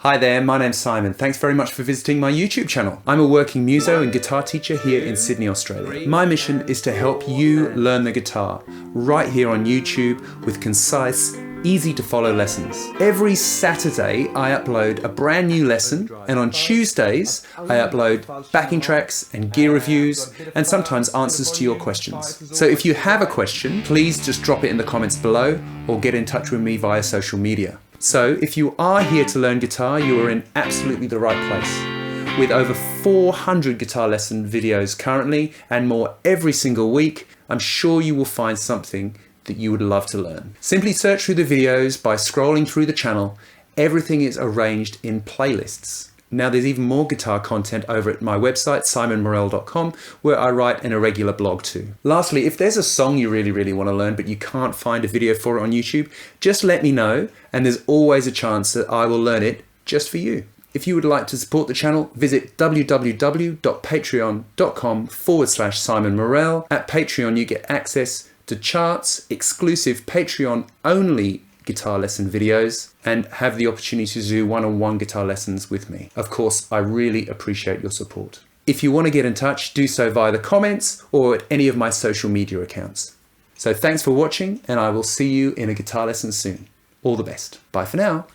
Hi there, my name's Simon. Thanks very much for visiting my YouTube channel. I'm a working muso and guitar teacher here in Sydney, Australia. My mission is to help you learn the guitar right here on YouTube with concise, easy to follow lessons. Every Saturday I upload a brand new lesson, and on Tuesdays I upload backing tracks and gear reviews and sometimes answers to your questions. So if you have a question, please just drop it in the comments below or get in touch with me via social media. So if you are here to learn guitar, you are in absolutely the right place. With over 400 guitar lesson videos currently and more every single week, I'm sure you will find something that you would love to learn. Simply search through the videos by scrolling through the channel. Everything is arranged in playlists. Now there's even more guitar content over at my website, simonmorel.com, where I write an irregular blog too. Lastly, if there's a song you really want to learn but you can't find a video for it on YouTube, just let me know and there's always a chance that I will learn it just for you. If you would like to support the channel, visit www.patreon.com/Simon Morel. At Patreon you get access to charts, exclusive Patreon only guitar lesson videos, and have the opportunity to do one-on-one guitar lessons with me. Of course, I really appreciate your support. If you want to get in touch, do so via the comments or at any of my social media accounts. So thanks for watching, and I will see you in a guitar lesson soon. All the best. Bye for now.